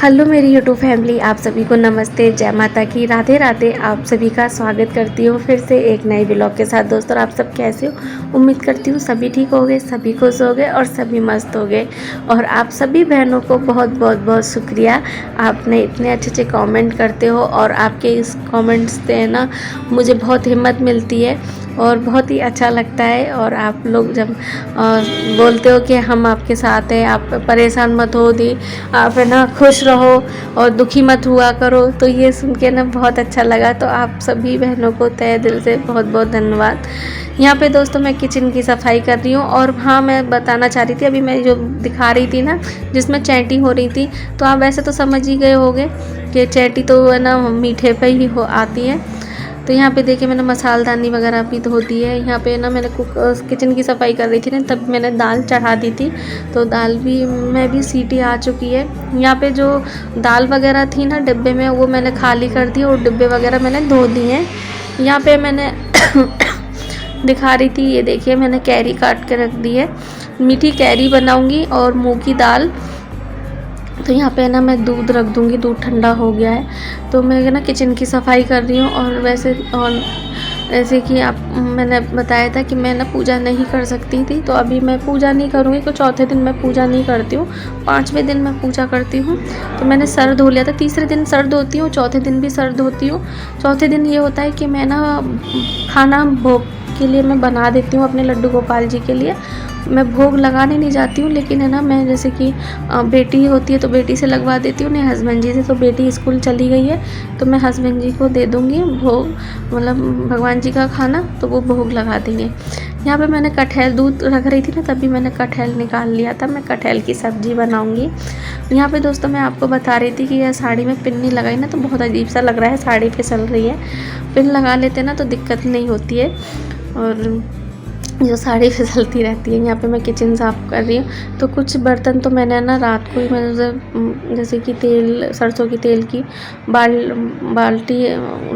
Hello मेरी YouTube family, आप सभी को नमस्ते, जय माता की, राधे राधे। आप सभी का स्वागत करती हूँ फिर से एक नए ब्लॉग के साथ। दोस्तों, आप सब कैसे हो? उम्मीद करती हूँ सभी ठीक हो गए, सभी खुश हो गए और सभी मस्त हो गए। और आप सभी बहनों को बहुत बहुत बहुत शुक्रिया, आपने इतने अच्छे अच्छे कमेंट करते हो और आपके इस कमेंट्स से ना मुझे बहुत हिम्मत मिलती है और बहुत ही अच्छा लगता है। और आप लोग जब बोलते हो कि हम आपके साथ हैं, आप परेशान मत हो दी, आप है ना खुश रहो और दुखी मत हुआ करो, तो ये सुन के ना बहुत अच्छा लगा। तो आप सभी बहनों को तहे दिल से बहुत बहुत धन्यवाद। यहाँ पे दोस्तों मैं किचन की सफाई कर रही हूँ। और हाँ, मैं बताना चाह रही थी, अभी मैं जो दिखा रही थी ना जिसमें चैंटी हो रही थी, तो आप वैसे तो समझ ही गए होंगे कि चैंटी तो है ना मीठे पे ही हो आती है। तो यहाँ पे देखिए मैंने मसालदानी वगैरह भी धो दी है। यहाँ पे ना मैंने किचन की सफाई कर रही थी ना, तब मैंने दाल चढ़ा दी थी, तो दाल भी में भी सीटी आ चुकी है। यहाँ पे जो दाल वगैरह थी ना डिब्बे में, वो मैंने खाली कर दी और डिब्बे वगैरह मैंने धो दिए हैं। यहाँ पे मैंने दिखा रही थी, ये देखिए मैंने कैरी काट के रख दी है, मीठी कैरी बनाऊंगी और मूंग की दाल। तो यहाँ पे ना मैं दूध रख दूँगी, दूध ठंडा हो गया है। तो मैं ना किचन की सफाई कर रही हूँ। और वैसे और जैसे कि आप मैंने बताया था कि मैं ना पूजा नहीं कर सकती थी, तो अभी मैं पूजा नहीं करूँगी, तो चौथे दिन मैं पूजा नहीं करती हूँ, 5वें दिन मैं पूजा करती हूँ। तो मैंने सर धो लिया था, तीसरे दिन सर धोती हूँ, चौथे दिन भी सर धोती हूँ। चौथे दिन ये होता है कि मैं ना खाना भोग के लिए मैं बना देती हूँ अपने लड्डू गोपाल जी के लिए। मैं भोग लगाने नहीं जाती हूँ, लेकिन है ना मैं जैसे कि बेटी होती है तो बेटी से लगवा देती हूँ, नहीं हस्बैंड जी से। तो बेटी स्कूल चली गई है तो मैं हस्बैंड जी को दे दूँगी भोग, मतलब भगवान जी का खाना, तो वो भोग लगा देंगे। यहाँ पे मैंने कटहल दूध रख रही थी ना, तभी मैंने कटहल निकाल लिया था, मैं कटहल की सब्ज़ी बनाऊँगी। यहाँ पे दोस्तों मैं आपको बता रही थी कि यह साड़ी में पिन नहीं लगाई ना तो बहुत अजीब सा लग रहा है, साड़ी फिसल रही है। पिन लगा लेते ना तो दिक्कत नहीं होती है और जो साड़ी फिसलती रहती है। यहाँ पे मैं किचन साफ़ कर रही हूँ। तो कुछ बर्तन तो मैंने ना रात को ही मैंने जैसे कि तेल, सरसों की तेल की बाल्टी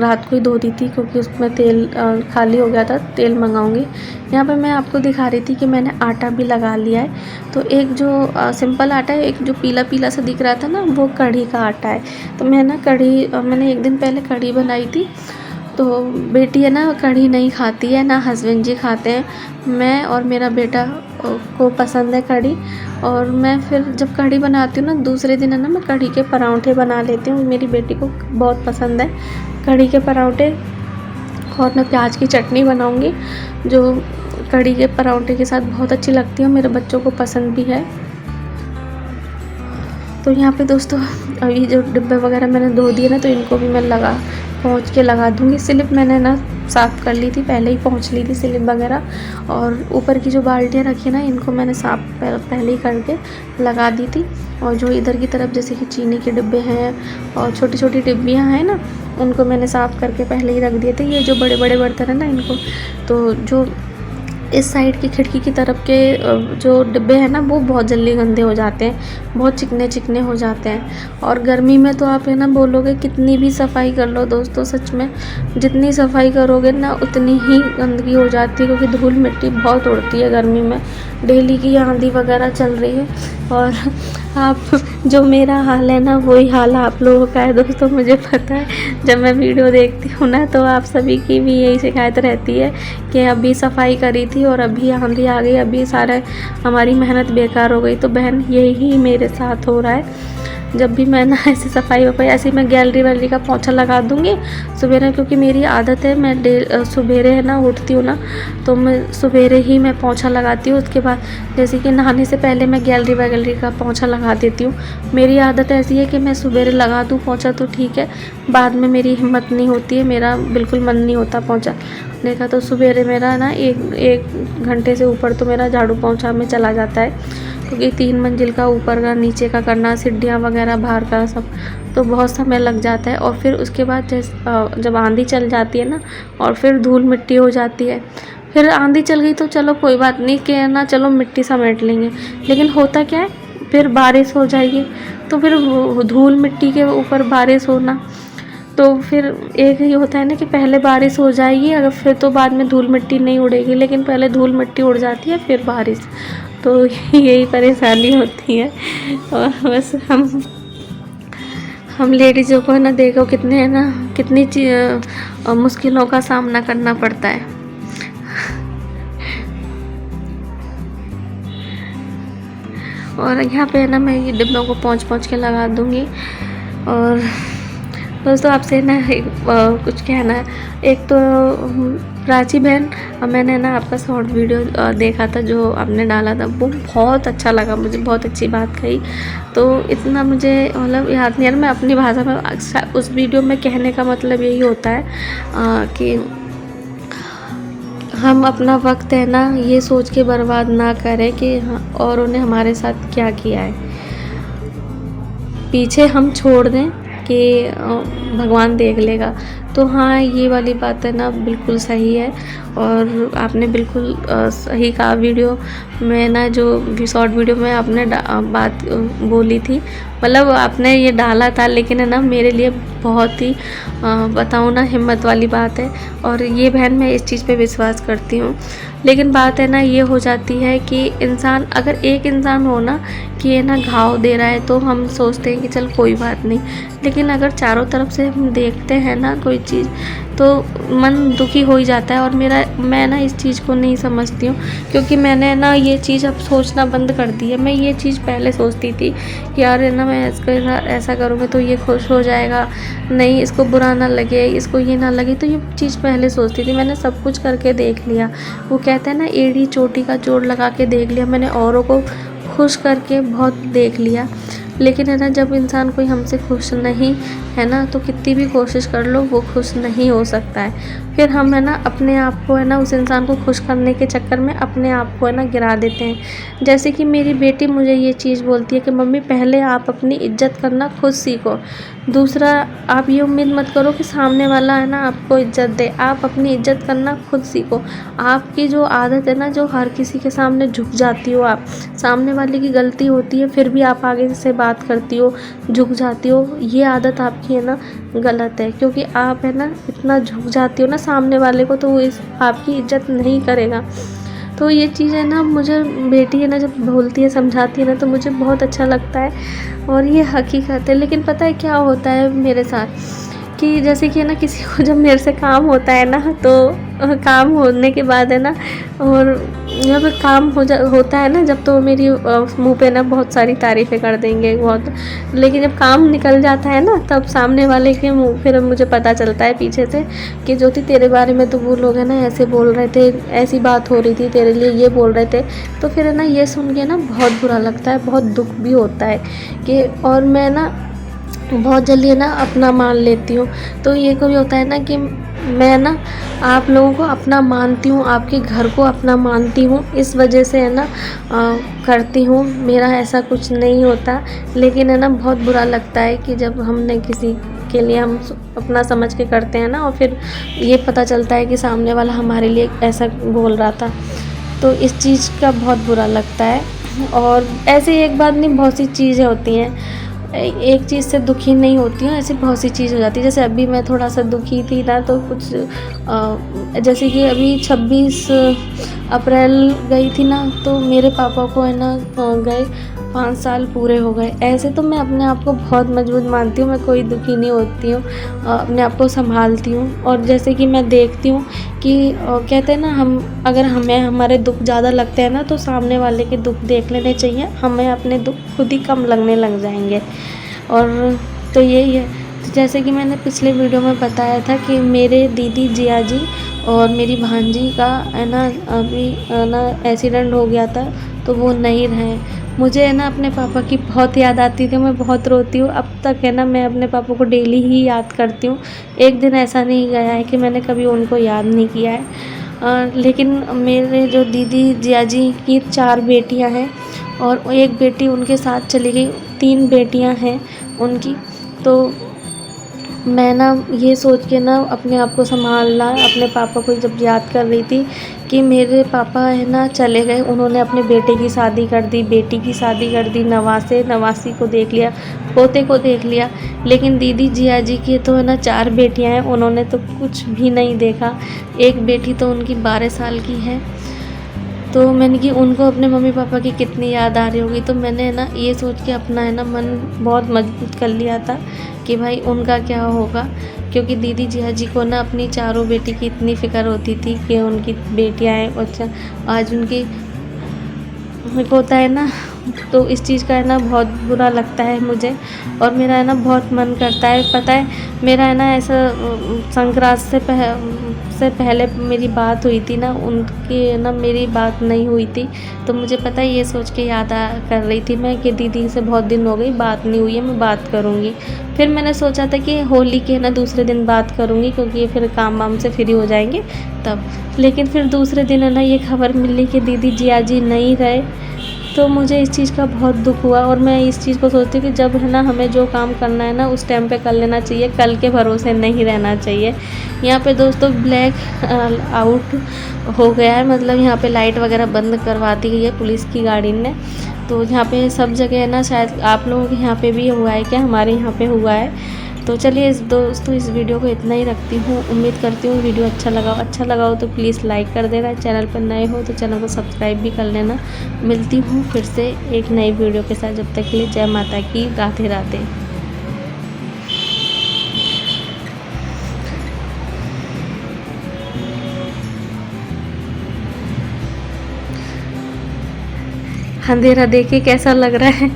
रात को ही धो दी थी, क्योंकि उसमें तेल खाली हो गया था, तेल मंगाऊंगी। यहाँ पे मैं आपको दिखा रही थी कि मैंने आटा भी लगा लिया है। तो एक जो सिंपल आटा है, एक जो पीला पीला सा दिख रहा था ना, वो कढ़ी का आटा है। तो मैं ना मैंने एक दिन पहले कढ़ी बनाई थी। तो बेटी है ना कढ़ी नहीं खाती है, ना हस्बैंड जी खाते हैं, मैं और मेरा बेटा को पसंद है कढ़ी। और मैं फिर जब कढ़ी बनाती हूँ ना, दूसरे दिन है ना मैं कढ़ी के पराठे बना लेती हूँ, मेरी बेटी को बहुत पसंद है कढ़ी के पराठे। और मैं प्याज की चटनी बनाऊँगी जो कढ़ी के पराठे के साथ बहुत अच्छी लगती है, मेरे बच्चों को पसंद भी है। तो यहाँ पे दोस्तों अभी जो डिब्बे वगैरह मैंने धो दिए ना, तो इनको भी मैं पोंछ के लगा दूँगी। स्लिप मैंने ना साफ़ कर ली थी, पहले ही पोंछ ली थी स्लिप वगैरह। और ऊपर की जो बाल्टियाँ रखी ना, इनको मैंने साफ़ पहले ही करके लगा दी थी। और जो इधर की तरफ जैसे कि चीनी के डिब्बे हैं और छोटी छोटी डिब्बियाँ हैं ना, उनको मैंने साफ़ करके पहले ही रख दिए थे। ये जो बड़े बड़े बर्तन है ना, इनको तो जो इस साइड की खिड़की की तरफ के जो डिब्बे हैं ना, वो बहुत जल्दी गंदे हो जाते हैं, बहुत चिकने चिकने हो जाते हैं। और गर्मी में तो आप है ना बोलोगे कितनी भी सफाई कर लो दोस्तों, सच में जितनी सफाई करोगे ना उतनी ही गंदगी हो जाती है, क्योंकि धूल मिट्टी बहुत उड़ती है गर्मी में। डेली की आंधी वगैरह चल रही है और आप जो मेरा हाल है ना, वही हाल आप लोगों का है दोस्तों, मुझे पता है। जब मैं वीडियो देखती हूँ ना, तो आप सभी की भी यही शिकायत रहती है कि अभी सफाई करी थी और अभी आंधी आ गई, अभी सारा हमारी मेहनत बेकार हो गई। तो बहन यही मेरे साथ हो रहा है। जब भी मैं ना ऐसी सफाई वफाई, ऐसे मैं गैलरी वैलरी का पोंछा लगा दूँगी सवेरे, क्योंकि मेरी आदत है, मैं सवेरे है ना उठती हूँ ना, तो मैं सवेरे ही मैं पोंछा लगाती हूँ। उसके बाद जैसे कि नहाने से पहले मैं गैलरी वैलरी का पोंछा लगा देती हूँ। मेरी आदत ऐसी है कि मैं सवेरे लगा दूँ पोंछा तो ठीक है, बाद में मेरी हिम्मत नहीं होती है, मेरा बिल्कुल मन नहीं होता पोंछा देखा। तो सवेरे मेरा ना एक घंटे से ऊपर तो मेरा झाड़ू पोंछा में चला जाता है, क्योंकि 3 मंजिल का ऊपर का नीचे का करना, सीढ़ियाँ वगैरह बाहर का सब, तो बहुत समय लग जाता है। और फिर उसके बाद जब आंधी चल जाती है ना, और फिर धूल मिट्टी हो जाती है। फिर आंधी चल गई तो चलो कोई बात नहीं कि ना, चलो मिट्टी समेट लेंगे, लेकिन होता क्या है, फिर बारिश हो जाएगी, तो फिर धूल मिट्टी के ऊपर बारिश होना, तो फिर एक ही होता है ना कि पहले बारिश हो जाएगी, अगर फिर तो बाद में धूल मिट्टी नहीं उड़ेगी, लेकिन पहले धूल मिट्टी उड़ जाती है फिर बारिश। तो यही परेशानी होती है। और बस हम हम लेडीज़ों को है ना देखो कितने है ना कितनी मुश्किलों का सामना करना पड़ता है। और यहाँ पे है ना मैं ये डिब्बों को पोंछ के लगा दूँगी। और दोस्तों आपसे ना कुछ कहना है। एक तो प्राची बहन, मैंने ना आपका शॉर्ट वीडियो देखा था जो आपने डाला था, वो बहुत अच्छा लगा मुझे, बहुत अच्छी बात कही। तो इतना मुझे मतलब याद नहीं है, मैं अपनी भाषा में उस वीडियो में कहने का मतलब यही होता है कि हम अपना वक्त है ना ये सोच के बर्बाद ना करें कि और उन्हें हमारे साथ क्या किया है, पीछे हम छोड़ दें कि भगवान देख लेगा। तो हाँ, ये वाली बात है ना बिल्कुल सही है। और आपने बिल्कुल सही कहा। वीडियो में ना जो शॉर्ट वीडियो में आपने बात बोली थी, मतलब आपने ये डाला था, लेकिन है ना मेरे लिए बहुत ही बताऊँ ना हिम्मत वाली बात है। और ये बहन मैं इस चीज़ पे विश्वास करती हूँ। लेकिन बात है ना ये हो जाती है कि इंसान, अगर एक इंसान हो ना कि ये ना घाव दे रहा है तो हम सोचते हैं कि चल कोई बात नहीं। लेकिन अगर चारों तरफ से हम देखते हैं ना कोई चीज़, तो मन दुखी हो ही जाता है। और मैं ना इस चीज़ को नहीं समझती हूँ, क्योंकि मैंने ना ये चीज़ अब सोचना बंद कर दी है। मैं ये चीज़ पहले सोचती थी कि यार है ना मैं इसको ऐसा करूँगी तो ये खुश हो जाएगा, नहीं इसको बुरा ना लगे, इसको ये ना लगे, तो ये चीज़ पहले सोचती थी। मैंने सब कुछ करके देख लिया, वो कहते हैं ना एड़ी चोटी का जोड़ लगा के देख लिया। मैंने औरों को खुश करके बहुत देख लिया, लेकिन है ना जब इंसान कोई हमसे खुश नहीं है ना, तो कितनी भी कोशिश कर लो वो खुश नहीं हो सकता है। फिर हम है ना अपने आप को है ना उस इंसान को खुश करने के चक्कर में अपने आप को है ना गिरा देते हैं। जैसे कि मेरी बेटी मुझे ये चीज़ बोलती है कि मम्मी पहले आप अपनी इज्जत करना खुद सीखो, दूसरा आप ये उम्मीद मत करो कि सामने वाला है ना आपको इज्जत दे, आप अपनी इज्जत करना खुद सीखो। आपकी जो आदत है ना, जो हर किसी के सामने झुक जाती हो आप, सामने वाले की गलती होती है फिर भी आप आगे से बात करती हो, झुक जाती हो, ये आदत आपकी है ना गलत है। क्योंकि आप है ना इतना झुक जाती हो ना सामने वाले को, तो वो आपकी इज्जत नहीं करेगा। तो ये चीज़ है ना, मुझे बेटी है ना जब बोलती है, समझाती है ना, तो मुझे बहुत अच्छा लगता है और ये हकीकत है। लेकिन पता है क्या होता है मेरे साथ कि जैसे कि है ना किसी को जब मेरे से काम होता है ना, तो काम होने के बाद है ना, और जब काम होता है ना जब, तो मेरी मुँह पे ना बहुत सारी तारीफ़ें कर देंगे बहुत। लेकिन जब काम निकल जाता है ना, तब सामने वाले के मुँह फिर मुझे पता चलता है पीछे से कि ज्योति तेरे बारे में तो वो लोग है ना ऐसे बोल रहे थे, ऐसी बात हो रही थी तेरे लिए, ये बोल रहे थे। तो फिर है ना ये सुन के ना बहुत बुरा लगता है, बहुत दुख भी होता है कि, और मैं ना बहुत जल्दी है ना अपना मान लेती हूँ। तो ये कभी होता है ना कि मैं ना आप लोगों को अपना मानती हूँ, आपके घर को अपना मानती हूँ, इस वजह से है ना करती हूँ। मेरा ऐसा कुछ नहीं होता, लेकिन है ना बहुत बुरा लगता है कि जब हमने किसी के लिए हम अपना समझ के करते हैं ना, और फिर ये पता चलता है कि सामने वाला हमारे लिए ऐसा बोल रहा था, तो इस चीज़ का बहुत बुरा लगता है। और ऐसे एक बात नहीं, बहुत सी चीज़ें होती हैं, एक चीज़ से दुखी नहीं होती हूँ, ऐसी बहुत सी चीज़ हो जाती है। जैसे अभी मैं थोड़ा सा दुखी थी ना, तो कुछ जैसे कि अभी 26 अप्रैल गई थी ना, तो मेरे पापा को है ना गए 5 साल पूरे हो गए। ऐसे तो मैं अपने आप को बहुत मजबूत मानती हूँ, मैं कोई दुखी नहीं होती हूँ, अपने आप को संभालती हूँ। और जैसे कि मैं देखती हूँ कि कहते हैं ना, अगर हमें हमारे दुख ज़्यादा लगते हैं ना, तो सामने वाले के दुख देख लेने चाहिए, हमें अपने दुख खुद ही कम लगने लग जाएंगे। और तो यही है, तो जैसे कि मैंने पिछले वीडियो में बताया था कि मेरे दीदी जिया जी और मेरी भांजी का है ना अभी है ना एक्सीडेंट हो गया था, तो वो नहीं रहे। मुझे है ना अपने पापा की बहुत याद आती थी, मैं बहुत रोती हूँ। अब तक है ना मैं अपने पापा को डेली ही याद करती हूँ, एक दिन ऐसा नहीं गया है कि मैंने कभी उनको याद नहीं किया है। लेकिन मेरे जो दीदी जिया जी की 4 बेटियाँ हैं और एक बेटी उनके साथ चली गई, 3 बेटियाँ हैं उनकी। तो मैं ना ये सोच के ना अपने आप को संभालना, अपने पापा को जब याद कर रही थी कि मेरे पापा है ना चले गए, उन्होंने अपने बेटे की शादी कर दी, बेटी की शादी कर दी, नवासी को देख लिया, पोते को देख लिया। लेकिन दीदी जिया जी की तो है ना 4 बेटियां हैं, उन्होंने तो कुछ भी नहीं देखा। एक बेटी तो उनकी 12 साल की है। तो मैंने कि उनको अपने मम्मी पापा की कितनी याद आ रही होगी, तो मैंने ना ये सोच के अपना है ना मन बहुत मजबूत कर लिया था कि भाई उनका क्या होगा, क्योंकि दीदी जिया जी को ना अपनी चारों बेटी की इतनी फ़िक्र होती थी कि उनकी बेटियाँ हैं। अच्छा, आज उनकी मेरे को होता है ना, तो इस चीज़ का है ना बहुत बुरा लगता है मुझे, और मेरा है ना बहुत मन करता है। पता है मेरा है ना ऐसा संक्रांत से पहले मेरी बात हुई थी ना, उनकी है ना मेरी बात नहीं हुई थी। तो मुझे पता है ये सोच के याद कर रही थी मैं कि दीदी से बहुत दिन हो गई बात नहीं हुई है, मैं बात करूँगी। फिर मैंने सोचा था कि होली के ना दूसरे दिन बात करूँगी, क्योंकि ये फिर काम वाम से फ्री हो जाएंगे तब। लेकिन फिर दूसरे दिन है ना ये खबर मिली कि दीदी जिया जी नहीं रहे, तो मुझे इस चीज़ का बहुत दुख हुआ। और मैं इस चीज़ को सोचती हूँ कि जब है ना हमें जो काम करना है ना उस टाइम पे कर लेना चाहिए, कल के भरोसे नहीं रहना चाहिए। यहाँ पे दोस्तों ब्लैक आउट हो गया है, मतलब यहाँ पे लाइट वगैरह बंद करवा दी गई है पुलिस की गाड़ी ने। तो यहाँ पे सब जगह है ना, शायद आप लोगों के यहाँ पे भी हुआ है क्या, हमारे यहाँ पे हुआ है। तो चलिए दोस्तों इस वीडियो को इतना ही रखती हूँ। उम्मीद करती हूँ वीडियो अच्छा लगा हो तो प्लीज़ लाइक कर देना, चैनल पर नए हो तो चैनल को सब्सक्राइब भी कर लेना। मिलती हूँ फिर से एक नई वीडियो के साथ, जब तक के लिए जय माता की, राधे राधे। अंधेरा देखे कैसा लग रहा है।